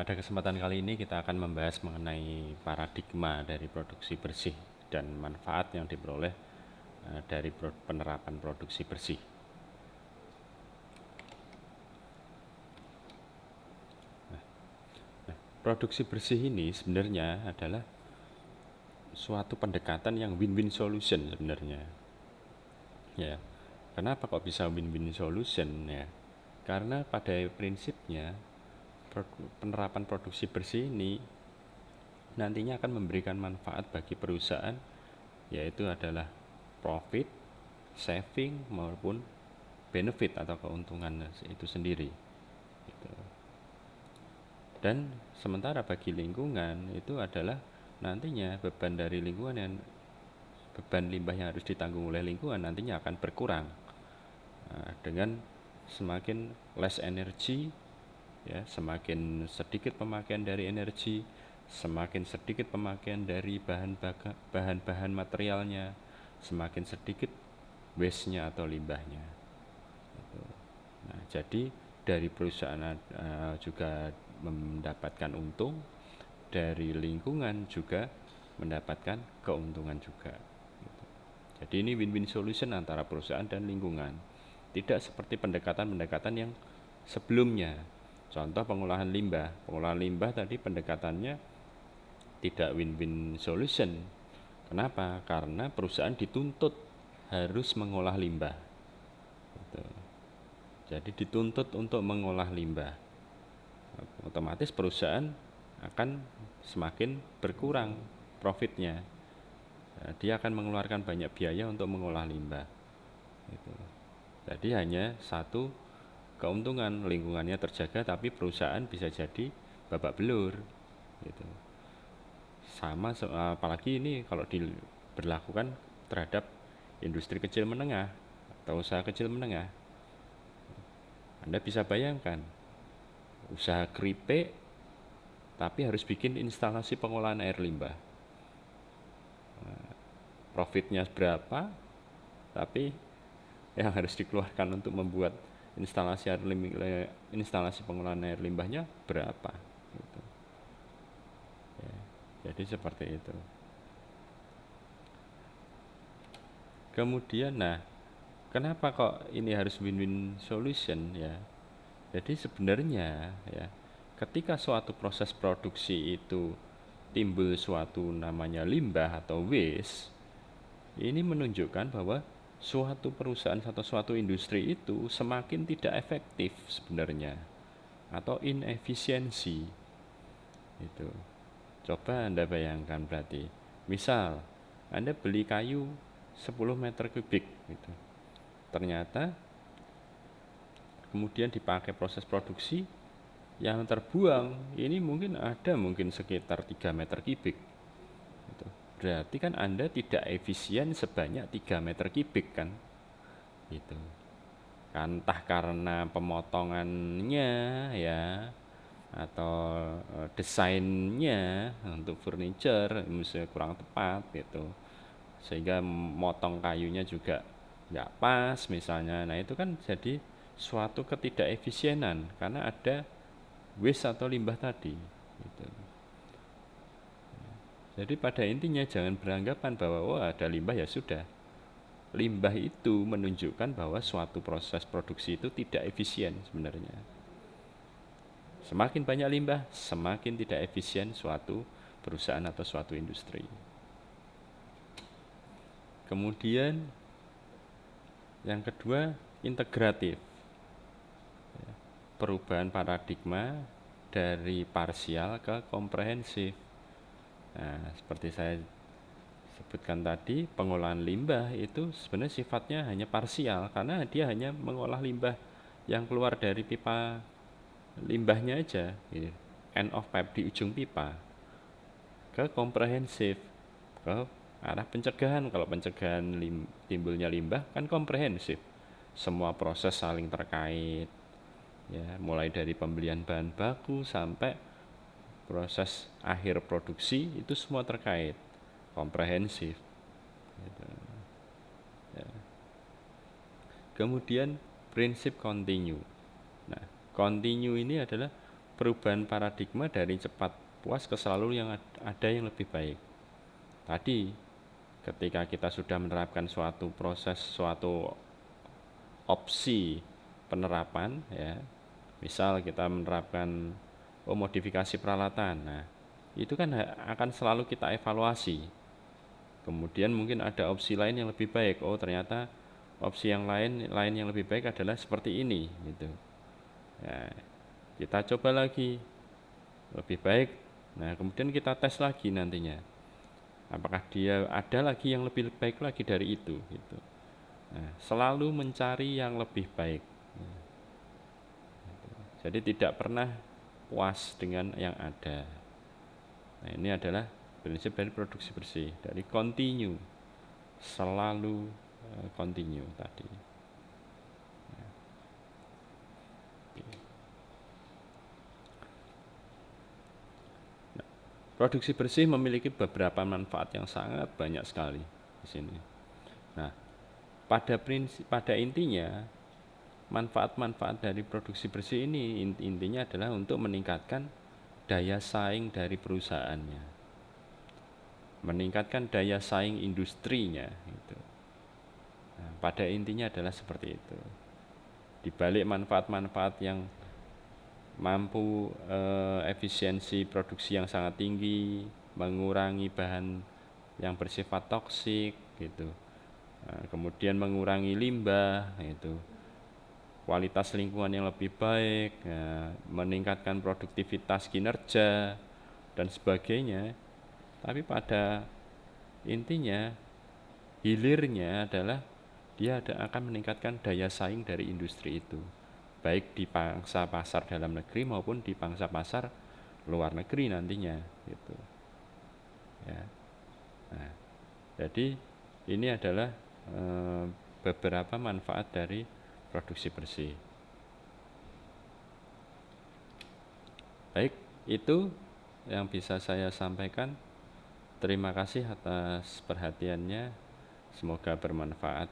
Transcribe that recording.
Pada kesempatan kali ini kita akan membahas mengenai paradigma dari produksi bersih dan manfaat yang diperoleh dari penerapan produksi bersih. Produksi bersih ini sebenarnya adalah suatu pendekatan yang win-win solution sebenarnya. Ya, kenapa kok bisa win-win solution ya? Karena pada prinsipnya penerapan produksi bersih ini nantinya akan memberikan manfaat bagi perusahaan, yaitu adalah profit, saving maupun benefit atau keuntungan itu sendiri. Gitu. Dan sementara bagi lingkungan itu adalah nantinya beban limbah yang harus ditanggung oleh lingkungan nantinya akan berkurang dengan semakin less energy, ya, semakin sedikit pemakaian dari energi, semakin sedikit pemakaian dari bahan-bahan materialnya, semakin sedikit waste-nya atau limbahnya. Nah, jadi dari perusahaan juga mendapatkan untung, dari lingkungan juga mendapatkan keuntungan juga. Jadi ini win-win solution antara perusahaan dan lingkungan. Tidak seperti pendekatan-pendekatan yang sebelumnya. Contoh pengolahan limbah. Pengolahan limbah tadi pendekatannya tidak win-win solution. Kenapa? Karena perusahaan dituntut harus mengolah limbah. Gitu. Jadi dituntut untuk mengolah limbah. Otomatis perusahaan akan semakin berkurang profitnya. Dia akan mengeluarkan banyak biaya untuk mengolah limbah. Gitu. Jadi hanya satu keuntungan, lingkungannya terjaga tapi perusahaan bisa jadi babak belur. Gitu. Sama apalagi ini kalau diberlakukan terhadap industri kecil menengah atau usaha kecil menengah. Anda bisa bayangkan usaha keripik tapi harus bikin instalasi pengolahan air limbah. Profitnya berapa, tapi yang harus dikeluarkan untuk membuat instalasi pengolahan air limbahnya berapa gitu. Ya, jadi seperti itu. Kemudian kenapa kok ini harus win-win solution ya? Jadi sebenarnya ya, ketika suatu proses produksi itu timbul suatu namanya limbah atau waste, ini menunjukkan bahwa suatu perusahaan atau suatu industri itu semakin tidak efektif sebenarnya atau inefisiensi. Itu. Coba Anda bayangkan berarti. Misal Anda beli kayu 10 meter kubik gitu. Ternyata kemudian dipakai proses produksi, yang terbuang ini mungkin sekitar 3 meter kubik. Gitu. Berarti kan Anda tidak efisien sebanyak 3 meter kubik kan? Gitu. Entah karena pemotongannya ya atau desainnya untuk furniture misalnya kurang tepat gitu, sehingga motong kayunya juga nggak pas misalnya. Nah itu kan jadi suatu ketidakefisienan karena ada waste atau limbah tadi gitu. Jadi pada intinya jangan beranggapan bahwa wah ada limbah ya sudah. Limbah itu menunjukkan bahwa suatu proses produksi itu tidak efisien sebenarnya. Semakin banyak limbah, semakin tidak efisien suatu perusahaan atau suatu industri. Kemudian yang kedua, integratif. Perubahan paradigma dari parsial ke komprehensif. Nah, seperti saya sebutkan tadi, pengolahan limbah itu sebenarnya sifatnya hanya parsial karena dia hanya mengolah limbah yang keluar dari pipa limbahnya aja, gitu. End of pipe di ujung pipa. Ke komprehensif, ke arah pencegahan. Kalau pencegahan timbulnya limbah kan komprehensif, semua proses saling terkait ya, mulai dari pembelian bahan baku sampai proses akhir produksi itu semua terkait, komprehensif gitu. Ya. Kemudian prinsip continue. Nah, continue ini adalah perubahan paradigma dari cepat puas ke selalu yang ada yang lebih baik. Tadi ketika kita sudah menerapkan suatu proses, suatu opsi penerapan, ya, misal kita menerapkan modifikasi peralatan, nah itu kan akan selalu kita evaluasi. Kemudian mungkin ada opsi lain yang lebih baik. Oh, ternyata opsi yang lain yang lebih baik adalah seperti ini, gitu. Ya, kita coba lagi lebih baik. Nah, kemudian kita tes lagi nantinya. Apakah dia ada lagi yang lebih baik lagi dari itu, gitu. Nah, selalu mencari yang lebih baik. Jadi tidak pernah puas dengan yang ada. Nah, ini adalah prinsip dari produksi bersih, dari continue, selalu continue tadi. Nah, produksi bersih memiliki beberapa manfaat yang sangat banyak sekali di sini. Nah, pada intinya manfaat-manfaat dari produksi bersih ini intinya adalah untuk meningkatkan daya saing dari perusahaannya, meningkatkan daya saing industrinya, gitu. Nah, pada intinya adalah seperti itu. Di balik manfaat-manfaat yang mampu efisiensi produksi yang sangat tinggi, mengurangi bahan yang bersifat toksik, gitu. Nah, kemudian mengurangi limbah, gitu. Kualitas lingkungan yang lebih baik, ya, meningkatkan produktivitas kinerja dan sebagainya. Tapi pada intinya hilirnya adalah dia akan meningkatkan daya saing dari industri itu, baik di pangsa pasar dalam negeri maupun di pangsa pasar luar negeri nantinya, gitu. Ya. Nah, jadi ini adalah beberapa manfaat dari produksi bersih. Baik, itu yang bisa saya sampaikan. Terima kasih atas perhatiannya. Semoga bermanfaat.